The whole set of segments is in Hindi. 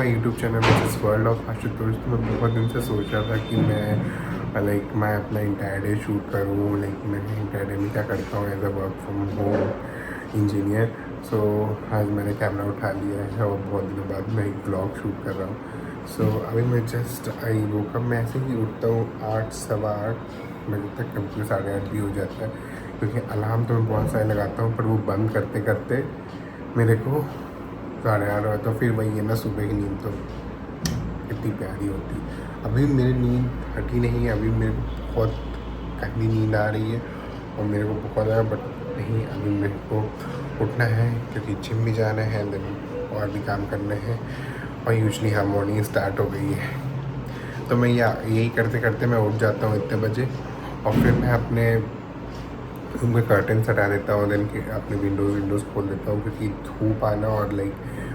YouTube channel which is world of Ashutosh. तो मैं बहुत दिन से सोच रहा था कि मैं अपना इंटायर डे शूट करूँ। मैं इंटायर डे में क्या करता हूँ as a work from home engineer. So आज मैंने कैमरा उठा लिया है और बहुत दिनों बाद मैं एक ब्लॉग शूट कर रहा हूँ। सो अभी मैं जस्ट आई वो कब मैं ऐसे ही उठता हूँ 8 सवा 8 बजे तक, कभी 8:30 भी हो जाता है, क्योंकि अलार्म तो मैं बहुत सारे लगाता हूँ पर वो बंद करते करते मेरे को 8:30 हो। तो फिर वही है ना, सुबह की नींद तो कितनी प्यारी होती। अभी मेरी नींद हटी नहीं है, अभी मेरे को बहुत गंदी नींद आ रही है और मेरे को बहुत ज़्यादा, बट नहीं, अभी मेरे को उठना है क्योंकि जिम भी जाना है, देन और भी काम करने हैं। और यूजली हाँ मॉर्निंग स्टार्ट हो गई है, तो मैं यही करते करते मैं उठ जाता हूँ इतने बजे और फिर मैं अपने रूम के कर्टन्स हटा देता हूँ, देन अपने विंडोज़ खोल देता हूँ, क्योंकि धूप आना और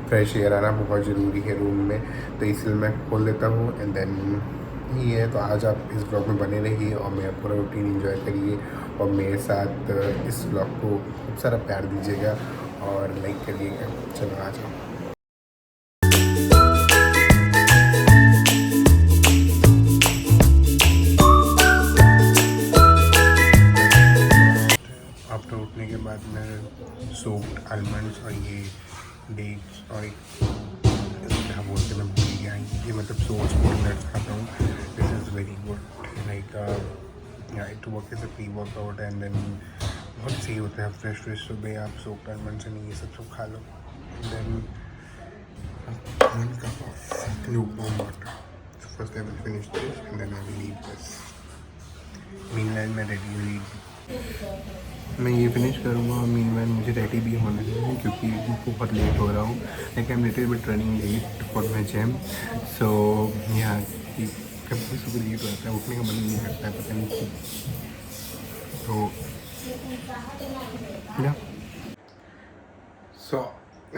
फ्रेश एयर आना बहुत ज़रूरी है रूम में, तो इसलिए मैं खोल देता हूँ। एंड देन ये है, तो आज आप इस ब्लॉग में बने रहिए और मेरा पूरा रूटीन एंजॉय करिए और मेरे साथ इस ब्लॉग को खूब सारा प्यार दीजिएगा और लाइक करिएगा। चलो आ जाओ। आफ्टर उठने के बाद मैं सोप्ड आलमंड्स और ये डेट्स और क्या बोलते मैं भूल गया, ये मतलब सोच नट्स खाता हूँ। This is very good, like it work as a pre workout and then बहुत सही होता है। फ्रेश सुबह आप सोप्ड आलमंड्स एंड ये सब खा लो। Then 1 cup of lukewarm water. So first I will finish this and then I will eat this. Meanwhile मैं रेडी हुई, मैं ये फिनिश करूँगा और मीनवाइल मुझे रेडी भी होना है क्योंकि बहुत लेट हो रहा हूँ। Like I am little bit running late for my gym. So यहाँ की कभी सुबह लेट हो जाता है, उठने का मन नहीं करता है, पता नहीं क्यों। तो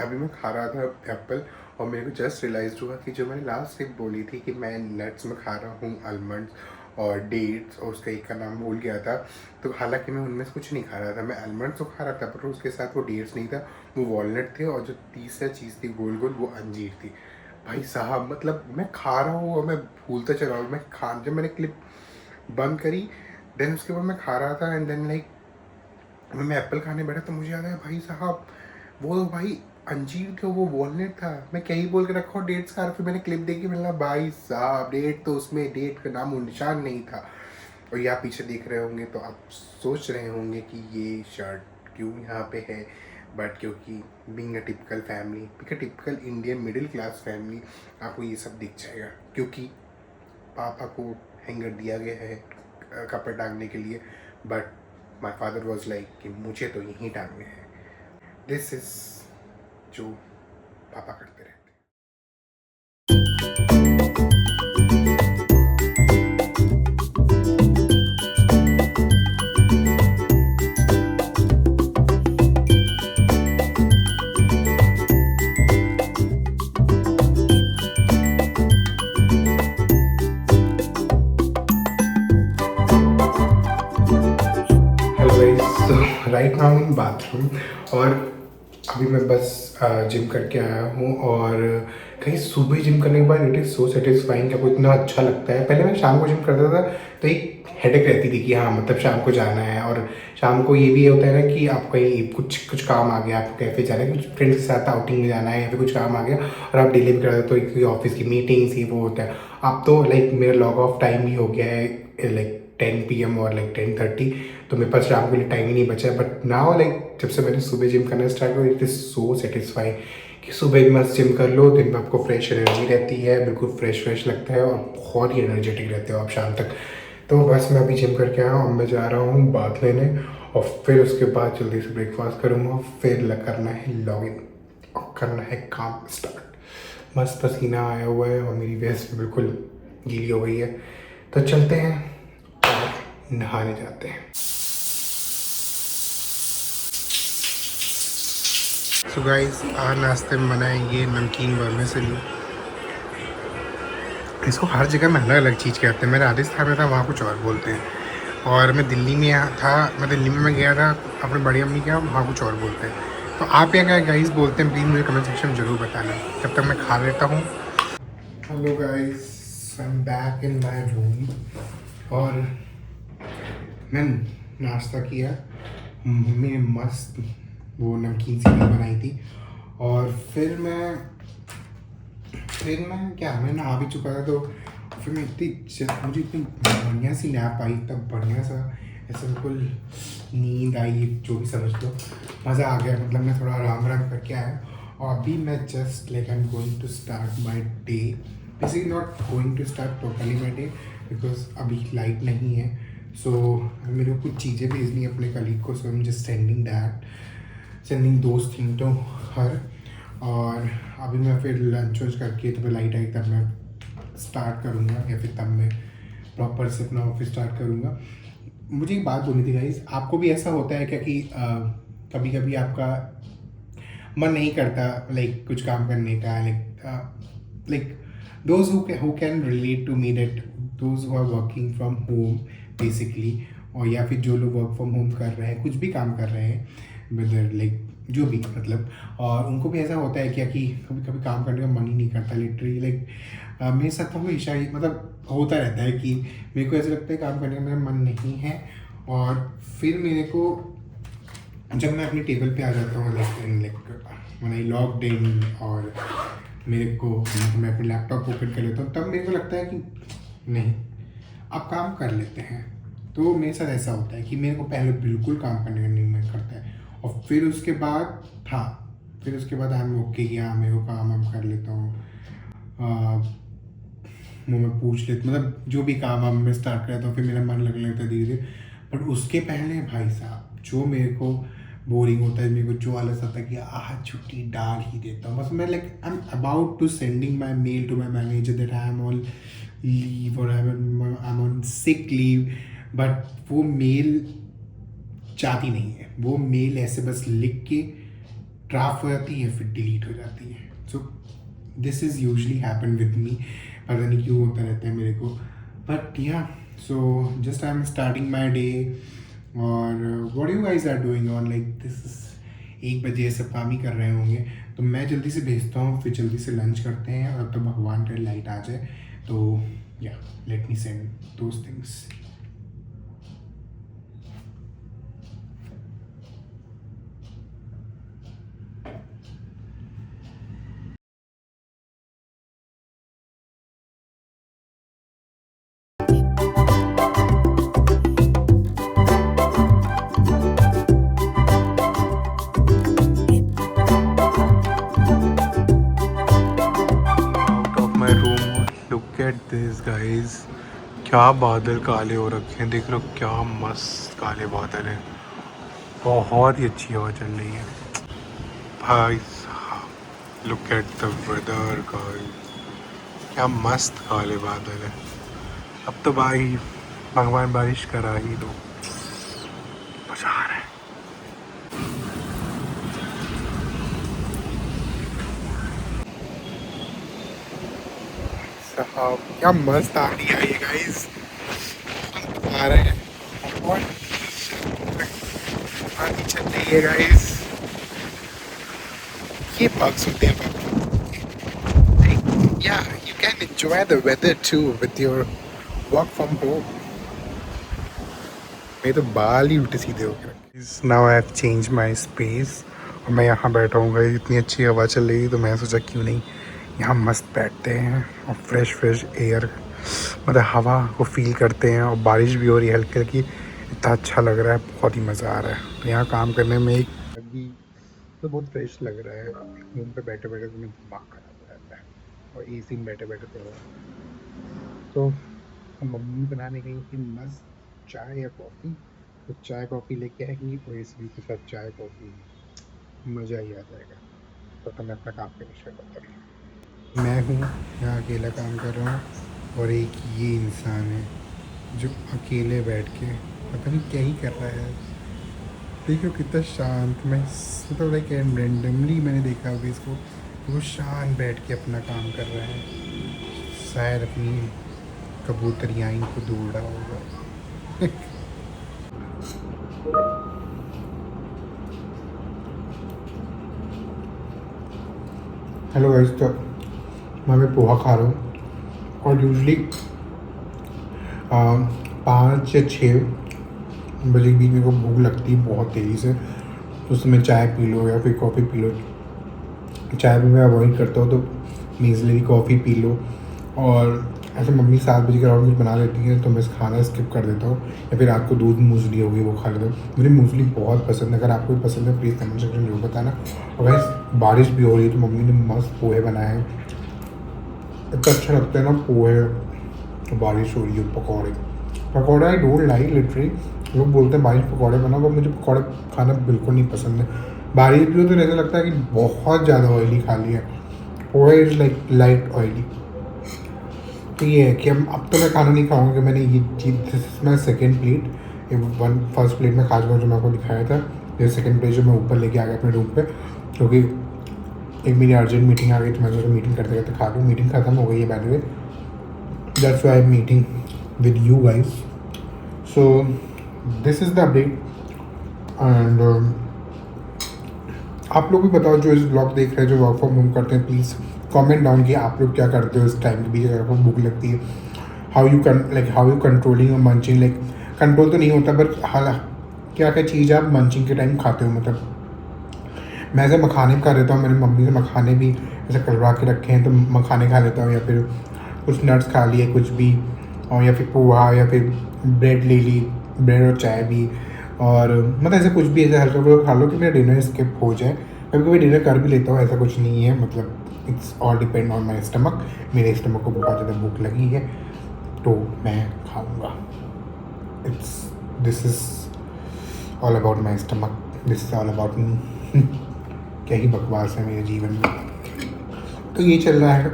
अभी मैं खा रहा था एप्पल और मेरे को जस्ट रियलाइज हुआ कि जो मैंने लास्ट टिप बोली थी कि मैं नट्स में खा रहा हूँ आलमंड्स और डेट्स, और उसका एक का नाम भूल गया था। तो हालांकि मैं उनमें से कुछ नहीं खा रहा था, मैं आलमंड्स तो खा रहा था पर उसके साथ वो डेट्स नहीं था, वो वॉलनट थे, और जो तीसरा चीज़ थी गोल गोल वो अंजीर थी। भाई साहब मतलब मैं खा रहा हूँ और मैं भूलता चला हूँ। जब मैंने क्लिप बंद करी देन उसके बाद मैं खा रहा था एंड देन मैं एप्पल खाने बैठा तो मुझे याद आया भाई साहब वो भाई अंजीर थे, वो वॉलनट था। मैं क्या ही बोल के रखा हूँ डेट्स का, फिर मैंने क्लिप देखी, मैंने कहा भाई साहब डेट तो उसमें डेट का नाम निशान नहीं था। और ये आप पीछे देख रहे होंगे तो आप सोच रहे होंगे कि ये शर्ट क्यों यहाँ पे है, बट क्योंकि being a typical family, typical Indian middle class family, आपको ये सब दिख जाएगा क्योंकि पापा को हैंगर दिया गया है कपड़े टांगने के लिए, but my father was like कि मुझे तो यहीं टांगने हैं। दिस इज जो पापा करते रहते हैं। हेलो गाइस, तो राइट नाउ इन बाथरूम और अभी मैं बस जिम करके आया हूँ और कहीं सुबह जिम करने के बाद इट इज़ सो सेटिस्फाइंग कि आपको इतना अच्छा लगता है। पहले मैं शाम को जिम करता था तो एक हेडेक रहती थी कि हाँ मतलब शाम को जाना है, और शाम को ये भी होता है ना कि आपको कहीं कुछ काम आ गया, आपको कैफ़े जाना है, कुछ फ्रेंड्स के साथ आउटिंग में जाना है या फिर कुछ काम आ गया और आप डिले भी कर देते हो तो ऑफिस की मीटिंग्स ही वो होता है। अब तो मेरा लॉग ऑफ टाइम ही हो गया है 10 PM और 10:30, तो मेरे पास शाम के लिए टाइम ही नहीं बचा है। बट नाउ जब से मैंने सुबह जिम करना स्टार्ट किया इट इज़ सो सेटिस्फाइंग कि सुबह भी मस्त जिम कर लो, दिन में आपको फ्रेश एनर्जी रहती है, बिल्कुल फ्रेश लगता है और बहुत ही एनर्जेटिक रहते हो आप शाम तक। तो बस मैं अभी जिम करके आया हूँ, मैं जा रहा हूँ बात लेने और फिर उसके बाद जल्दी से ब्रेकफास्ट करूँगा, फिर करना है लॉगिन और करना है काम स्टार्ट। मस्त पसीना आया हुआ है और मेरी वेस्ट बिल्कुल गीली हो गई है, तो चलते हैं और नहाने जाते हैं। सो गाइस, आज नाश्ते में बनाएंगे नमकीन वर्मिसेली। इसको हर जगह में अलग अलग चीज़ कहते हैं। मैं राजस्थान में था, वहाँ कुछ और बोलते हैं। और मैं दिल्ली में था, मैं दिल्ली में मैं गया था अपने बड़ी अम्मी के यहाँ, वहाँ कुछ और बोलते हैं। तो आप क्या क्या गाइस बोलते हैं, प्लीज़ मुझे कमेंट सेक्शन में ज़रूर बताना। तब तक मैं खा लेता हूँ। Hello guys, I am back in my room और मैं नाश्ता किया। मम्मी ने मस्त वो नमकीन सी बनाई थी। और फिर मैं नहा भी चुका था। तो फिर मैं मुझे इतनी बढ़िया सी नैप आई, तब बढ़िया सा ऐसा बिल्कुल नींद आई, जो भी समझ लो, मज़ा आ गया। मतलब मैं थोड़ा आराम करके आया और अभी मैं just like I am going to start my day. Basically not going to start totally my day because अभी लाइट नहीं है। सो मेरे को कुछ चीज़ें भेजनी है अपने कलीग को, so I am just sending those thing to her. और अभी मैं फिर लंच वंच करके, तो फिर लाइट आई तब मैं स्टार्ट करूँगा, या फिर तब मैं प्रॉपर से अपना ऑफिस स्टार्ट करूँगा। मुझे एक बात बोलनी थी गाइस, आपको भी ऐसा होता है क्या कि कभी कभी आपका मन नहीं करता लाइक कुछ काम करने का, like those who can relate to me that those who are working from home basically, और या फिर जो लोग वर्क फ्रॉम होम कर रहे हैं, कुछ भी काम कर रहे हैं, वेदर लाइक जो भी मतलब, और उनको भी ऐसा होता है क्या कि कभी कभी काम करने का मन ही नहीं करता लिटरली। लाइक मेरे साथ तो हमेशा ही मतलब होता रहता है कि मेरे को ऐसा लगता है काम करने का मेरा मन नहीं है, और फिर मेरे को जब मैं अपनी टेबल पे आ जाता हूँ like when I logged in, और मेरे को मैं अपने लैपटॉप ओपन कर लेता हूँ, तब मेरे को लगता है कि नहीं, अब काम कर लेते हैं। तो मेरे साथ ऐसा होता है कि मेरे को पहले बिल्कुल काम करने का नहीं मन करता है, और फिर उसके बाद आई एम ओके कि हाँ मेरे को काम हम कर लेता हूँ। मुँह में पूछ लेते, मतलब जो भी काम हम मैं स्टार्ट करता हूँ, फिर मेरा मन लगने लगता है धीरे धीरे। बट उसके पहले भाई साहब जो मेरे को बोरिंग होता है, मेरे को जो आलस आता है कि आज छुट्टी डाल ही देता हूँ, बस मैं like I am about to sending my mail to my manager that I am on leave और I am on sick leave, but वो मेल जाती नहीं है। वो मेल ऐसे बस लिख के ड्राफ्ट हो जाती है, फिर डिलीट हो जाती है। So this is usually happen with me, पता नहीं क्यों होता रहता है मेरे को, बट या so just I am starting my day. और what you guys are doing on like this 1 बजे सब काम ही कर रहे होंगे, तो मैं जल्दी से भेजता हूँ, फिर जल्दी से लंच करते हैं, और तो भगवान करे लाइट आ जाए। तो या let me send those things. Look at this guys, क्या बादल काले हो रखे हैं, देख लो क्या मस्त काले बादल हैं। बहुत ही अच्छी हवा चल रही है भाई साहब। Look at the weather guys, क्या मस्त काले बादल है। अब तो भाई भगवान बारिश करा ही दो, मजा आ रहा है। साहब क्या मस्त आ रही है ये गाइस, आ रहे हैं और आगे चल रही है गाइस। ये bugs होते हैं but yeah, you can enjoy the weather too with your work from home. मेरे तो बाल ही उल्टे सीधे हो गए। Now I have changed my space और मैं यहाँ बैठा हूँ गाइस, इतनी अच्छी हवा चल रही है, तो मैं सोचा क्यों नहीं यहाँ मस्त बैठते हैं और फ्रेश एयर मतलब हवा को फील करते हैं। और बारिश भी हो रही है हल्की हल्की, इतना अच्छा लग रहा है, बहुत ही मज़ा आ रहा है। तो यहाँ काम करने में एक अभी तो बहुत फ्रेश लग रहा है। रूम पे बैठे बैठे तो दिमाग खराब हो जाता है, और एसी में बैठे बैठे तो मम्मी बनाने गई थी मस्त चाय या कॉफ़ी, तो चाय कॉफ़ी लेके आएगी और इसी के साथ चाय कॉफ़ी मज़ा ही आ जाएगा। तो मैं अपना काम फिनिश कर लेता हूँ। मैं हूँ यहाँ अकेला काम कर रहा हूँ और एक ये इंसान है जो अकेले बैठ के पता नहीं क्या ही कर रहा है। देखो कितना शांत, मैं मतलब लाइक रेंडमली मैंने देखा अभी इसको, वो शांत बैठ के अपना काम कर रहा है, शायद अपनी कबूतरियाँ को दौड़ रहा होगा। हेलो गाइस, तो मैं पोहा खा रहा हूँ और यूजली 5 या 6 बजे के बीच मेरे को भूख लगती है बहुत तेज़ी से। तो उसमें चाय पी लो या फिर कॉफ़ी पी लो। चाय भी मैं अवॉइड करता हूँ, तो मीज़ली कॉफ़ी पी लो। और ऐसे मम्मी 7 बजे के अराउंड कुछ बना देती है तो मैं खाना स्किप कर देता हूँ, या फिर रात को दूध मूसली हो गई वो खा लेता हूँ। मुझे मूसली बहुत पसंद है, अगर आपको भी पसंद है प्लीज़ कमेंट सेक्शन में जरूर बताना। और वैसे बारिश भी हो रही है तो मम्मी ने मस्त पोहे बनाए हैं, इतना अच्छा लगता है ना पोहे। बारिश हो रही है, पकौड़े पकौड़े आई डोंट लाइक लिटरली। लोग बोलते हैं बारिश पकौड़े बनाओ, पर मुझे पकौड़े खाना बिल्कुल नहीं पसंद है। बारिश भी हो तो ऐसा लगता है कि बहुत ज़्यादा ऑयली खा लिया। पोहे इज़ लाइक लाइट ऑयली। तो ये है कि अब तो मैं खाना नहीं खाऊंगा, कि मैंने ये चीज़, this is my second plate. First plate में खा चुका जो मैं आपको दिखाया था। ये सेकेंड प्लेट जो मैं ऊपर लेके आ गया अपने रूम पे, क्योंकि एक मेरी अर्जेंट मीटिंग आ गई तो मैं सोचा मीटिंग करते करते खा लूँ। मीटिंग खत्म हो गई है by the way, that's why I am meeting with you guys. So this is the update. And आप लोग भी बताओ जो इस ब्लॉग देख रहे हैं, जो वर्क फ्रॉम होम करते हैं, प्लीज़ कमेंट डाउन कि आप लोग क्या करते हो इस टाइम के बीच अगर आपको भूख लगती है। हाउ यू कंट्रोलिंग और मंचिंग, लाइक कंट्रोल तो नहीं होता बट हाल क्या क्या चीज़ आप मंचिंग के टाइम खाते हो। मतलब मैं ऐसे मखाने भी खा लेता हूँ, मेरी मम्मी ने मखाने भी ऐसे करवा के रखे हैं तो मखाने खा लेता हूँ, या फिर कुछ नट्स खा लिए कुछ भी, और या फिर पोहा, या फिर ब्रेड ले ली, ब्रेड और चाय भी। और मतलब ऐसे कुछ भी ऐसे हल्का फुल्का खा लो कि मेरा डिनर स्किप हो जाए। कभी कभी डिनर कर भी लेता हूँ, ऐसा कुछ नहीं है। मतलब it's all depend on my stomach. मेरे स्टमक को बहुत ज़्यादा भूख लगी है तो मैं खाऊंगा। It's this is all about my stomach, this is all about me. क्या ही बकवास है मेरे जीवन में, तो ये चल रहा है।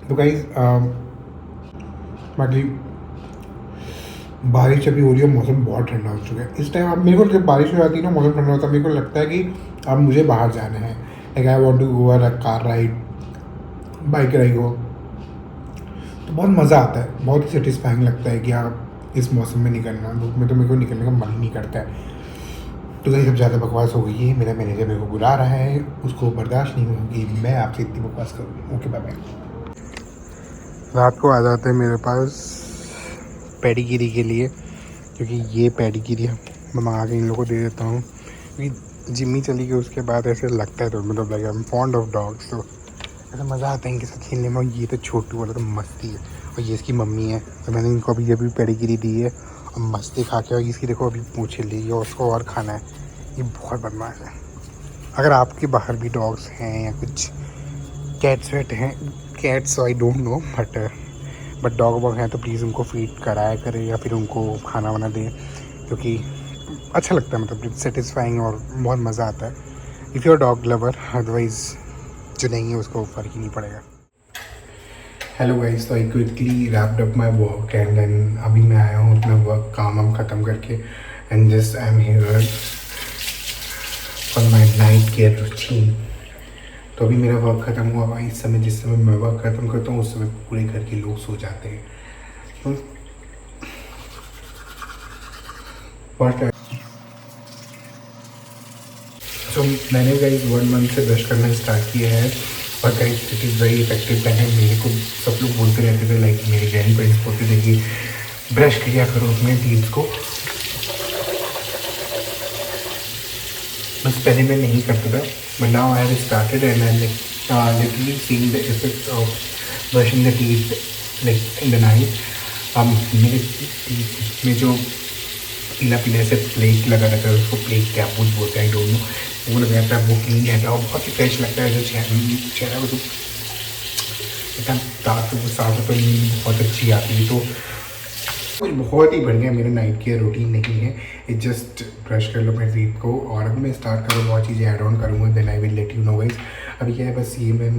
तो गाइस बाकी बारिश अभी हो रही है, मौसम बहुत ठंडा हो चुका है इस टाइम। अब मेरे को जब बारिश हो जाती है ना, मौसम ठंडा होता है, मेरे को लगता है कि अब मुझे बाहर जाना है। Like I want to go a car ride, bike ride हो, तो बहुत मज़ा आता है, बहुत ही सेटिस्फाइंग लगता है कि आप इस मौसम में निकलना। धूप में तो मेरे को निकलने का मन ही नहीं करता है। तो कहीं सब ज़्यादा बकवास हो गई है, मेरा मैनेजर मेरे को बुला रहा है, उसको बर्दाश्त नहीं होगी मैं आपसे इतनी बकवास करूँ। Okay bye bye. रात को आ जाते हैं मेरे पास पेडिगिरी के लिए, क्योंकि ये पेडिगिरी मैं मंगा के इन लोगों को दे देता हूँ, क्योंकि जिम्मी चली गई उसके बाद ऐसे लगता है, तो मतलब like I am fond of dogs, तो ऐसा मज़ा आता है इनके साथ खेलने में। और ये तो छोटू वाला तो मस्ती है, और ये इसकी मम्मी है, तो मैंने इनको अभी पेडिगिरी दी है और मस्ती खा के। और इसकी देखो अभी पूछे ली है और उसको और खाना है, ये बहुत बदमाश है। अगर आपके बाहर भी डॉग्स हैं या कुछ कैट्स वेट हैं, cats I don't know but dog वॉग हैं, तो प्लीज़ उनको फीड कराया करें या फिर उनको खाना वाना दें, क्योंकि अच्छा लगता है, मतलब सेटिस्फाइंग और बहुत मज़ा आता है if you are dog lover. Otherwise जो नहीं है उसको फ़र्क ही नहीं पड़ेगा। हेलो गाइस, तो I quickly wrapped up my work and then अभी मैं आया हूँ अपना वर्क काम हम ख़त्म करके, and just I am here for my night care routine. तो अभी मेरा वर्क ख़त्म हुआ भाई। इस समय जिस समय मैं वर्क ख़त्म करता हूँ उस समय पूरे घर के लोग सो जाते हैं। तो तो मैंने गाइस 1 मंथ से ब्रश करना स्टार्ट किया है, और guys it is very effective है। मेरे को सब लोग बोलते रहते थे, लाइक मेरे ग्रैंड पेरेंट्स बोलते थे कि ब्रश किया करो उसमें टीथ को। बस पहले मैं नहीं करता था, but now I have started and I literally seeing the effect of brushing the teeth like in the night. मेरे टीथ में जो पीला पीला से प्लेट लगा रहता है, उसको प्लेट क्या कुछ बोलते हैं, आई डोंट नो, वो लगा रहता है, वो क्लीन रहता है और बहुत ही फ्रेश लगता है। जो चेहरा को तो इतना दांत वो साफ सफाई बहुत अच्छी आती है। तो कुछ बहुत ही बढ़िया मेरा नाइट केयर रूटीन नहीं है, ये जस्ट ब्रश कर लो अपने टीथ को और अभी मैं स्टार्ट करूँ बहुत चीज़ें ऐड ऑन करूँगा, then I will let you know guys. अभी क्या है, बस ये मैं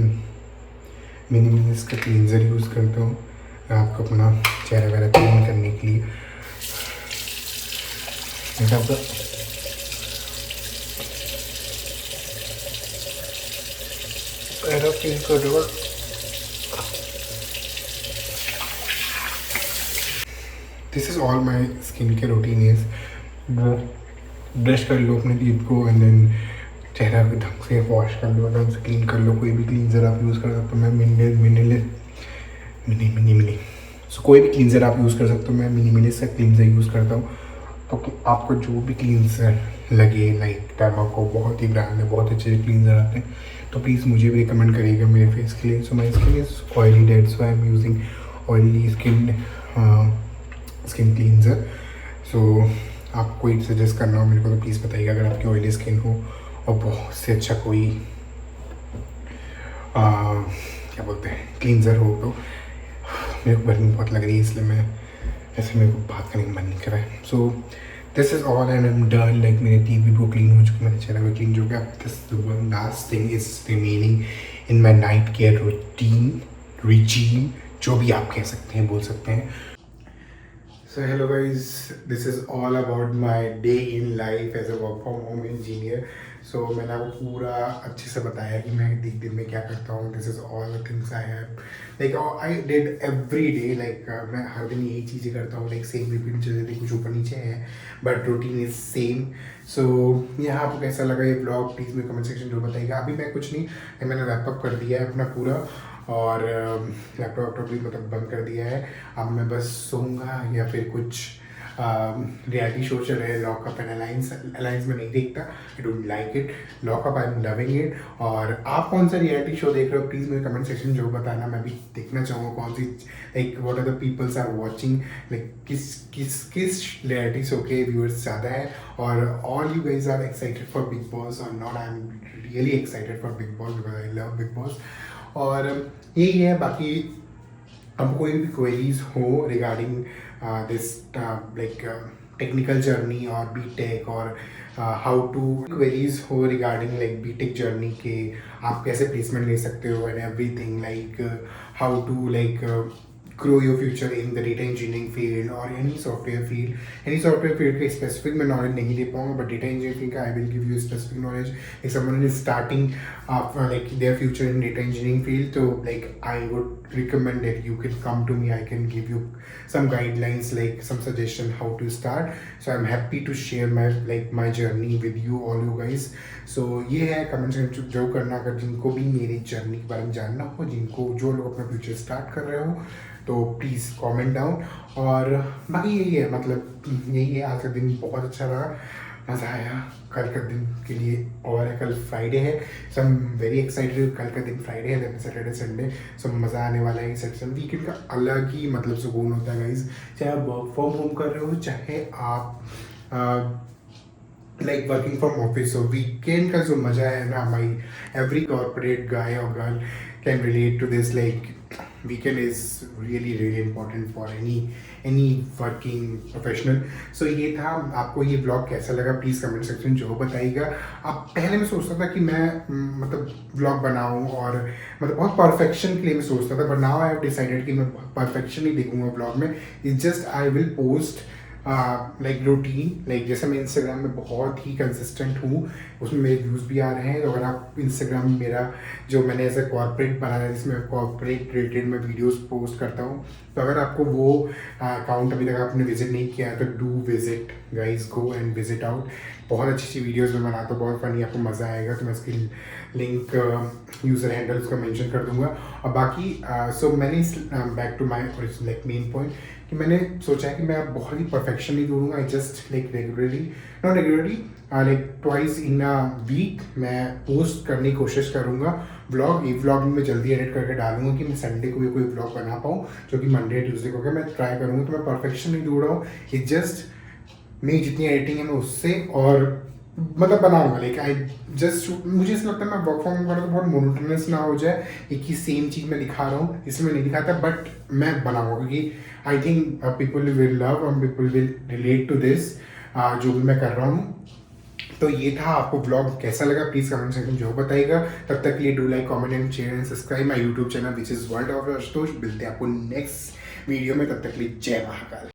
मिनिमलिस्ट का क्लींजर यूज़ करता हूँ आपको अपना चेहरा वगैरह क्लीन करने के लिए। आपका क्लीन कर दो। This is all my skin care routine is brush कर लो अपने टीथ को एंड देन चेहरा को ढंग से वॉश कर लो, ढंग से क्लीन कर लो। कोई भी क्लींजर आप यूज़ कर सकते हो, मैं मिनी सो कोई भी क्लींजर आप यूज़ कर सकते हो, मैं मिनिमलिस्ट का क्लींजर यूज़ करता हूँ। तो आपको जो भी क्लींजर लगे, लाइक डर्माको बहुत ही ब्रांड में बहुत अच्छे क्लींजर आते हैं, तो प्लीज़ मुझे भी रिकमेंड करिएगा मेरे फेस के लिए। So my skin is oily, that so I am using oily skin cleanser. So आपको कोई सजेस्ट करना हो मेरे को तो प्लीज़ बताइएगा, अगर आपकी ऑयली स्किन हो और बहुत से अच्छा कोई क्या बोलते हैं क्लींजर हो। तो मेरे को गर्मी बहुत लग रही है, इसलिए मैं ऐसे मेरे को बात करने का मन नहीं कर रहा है। So this is all and I am done. Like मेरे टीथ भी वो क्लीन हो चुके, मेरे चेहरा भी क्लीन हो गया। This one last thing is remaining in my night care routine regime, जो भी आप कह सकते हैं, बोल सकते हैं। So hello guys, this is all about my day in life as a work from home engineer. So मैंने आपको पूरा अच्छे से बताया कि मैं दिन में क्या करता हूँ। This is all the things I have, like I did every day, like मैं हर दिन यही चीज़ें करता हूँ, like सेम रिपीट चलते थे, कुछ ऊपर नीचे है बट रूटीन इज सेम। सो यहाँ आपको कैसा लगा ये ब्लॉग, प्लीज़ मेरे कमेंट सेक्शन जो बताइएगा। अभी मैं कुछ नहीं, मैंने रैपअप कर दिया है अपना पूरा और लैपटॉप भी मतलब बंद कर दिया है। अब मैं बस सोऊंगा या फिर कुछ रियलिटी शो चल रहे हैं, लॉकअप एंड अलायंस में नहीं देखता, I don't like it. Lockup I am loving it. और आप कौन सा रियलिटी शो देख रहे हो प्लीज़ मेरे कमेंट सेक्शन जो बताना, मैं भी देखना चाहूँगा कौन सी, like what are the peoples are watching, like किस रियलिटी शो के व्यूअर्स ज़्यादा है। और all you guys are excited for Bigg Boss और not, I am really excited for Bigg Boss because I love Bigg Boss. और यही है, बाकी अब कोई भी क्वेरीज हो regarding this like technical journey और बीटेक और हाउ टू क्वेरीज हो रिगार्डिंग लाइक बीटेक जर्नी के आप कैसे प्लेसमेंट ले सकते हो and everything, like how to like grow your future in the data engineering field or any software field. Any software field का specific मैं knowledge नहीं दे पाऊँगा, but data engineering का I will give you specific knowledge. If someone is starting like their future in data engineering field, so like I would recommend that you can come to me. I can give you some guidelines, like some suggestion how to start. So I'm happy to share my journey with you all you guys. So ये है कमेंट सेक्शन जो करना, अगर जिनको भी मेरी जर्नी के बारे में जानना हो, जिनको जो लोग अपना फ्यूचर स्टार्ट कर रहे हो तो प्लीज़ कमेंट डाउन। और बाकी यही है, मतलब यही है। आज का दिन बहुत अच्छा रहा, मज़ा आया। कल का दिन के लिए और कल फ्राइडे है, सो आई एम वेरी एक्साइटेड। कल का दिन फ्राइडे है, देन सैटरडे संडे, सो मज़ा आने वाला है। सेक्शन वीकेंड का अलग ही मतलब सुकून होता है गाइज, चाहे आप वर्क फ्रॉम होम कर रहे हो, चाहे आप लाइक वर्किंग फ्रॉम ऑफिस हो। वीकेंड का जो मज़ा है ना, माई एवरी कॉर्पोरेट गाय और girl can relate to this. Like weekend is really important for any working professional. So ये था, आपको ये ब्लॉग कैसा लगा प्लीज़ कमेंट सेक्शन जो बताइएगा। अब पहले मैं सोचता था कि मैं मतलब ब्लॉग बनाऊं और मतलब बहुत परफेक्शन के लिए मैं सोचता था, but now I have decided कि मैं परफेक्शन नहीं देखूंगा ब्लॉग में। It's just I will post like routine, like जैसे मैं इंस्टाग्राम में बहुत ही कंसिस्टेंट हूँ, उसमें मेरे व्यूज़ भी आ रहे हैं। तो अगर आप इंस्टाग्राम में मेरा जो मैंने ऐसा कॉर्पोरेट बनाया है जिसमें कॉर्पोरेट रिलेटेड मैं वीडियोस पोस्ट करता हूँ, तो अगर आपको वो अकाउंट अभी तक आपने विजिट नहीं किया है तो do visit guys, go and visit out. बहुत अच्छी अच्छी वीडियोज़ में बनाता हूँ, बहुत फनी, आपको मज़ा आएगा। तो मैं इसकी लिंक यूज़र हैंडल उसका मेंशन कर दूंगा। और बाकी सो मैंने back to my like main point कि मैंने सोचा है कि मैं बहुत ही परफेक्शन नहीं ढूंढूंगा। I just like regularly like twice in a week मैं पोस्ट करने की कोशिश करूँगा व्लॉग। ये व्लॉग मैं जल्दी एडिट करके डालूंगा कि मैं संडे को भी कोई व्लॉग बना पाऊँ, जो कि मंडे ट्यूसडे को मैं ट्राई करूँगा। तो मैं परफेक्शन नहीं ढूंढ रहा हूँ, ये जस्ट मेरी जितनी एडिटिंग है मैं उससे और मतलब बनाऊंगा लाइक आई जस्ट मुझे ऐसा लगता है मैं वर्क फ्रॉम होम करूँ तो बहुत मोनोटोनस ना हो जाए, एक ही सेम चीज़ मैं दिखा रहा हूँ, इसमें नहीं दिखाता, बट मैं बनाऊंगा क्योंकि I think people will love and people will relate to this जो भी मैं कर रहा हूँ। तो ये था, आपको ब्लॉग कैसा लगा प्लीज़ कमेंट सेक्शन में जो बताइएगा। तब तक के लिए do like comment and share and subscribe my YouTube channel which is world of Ashutosh. मिलते हैं आपको नेक्स्ट वीडियो में, तब तक के लिए जय महाकाल।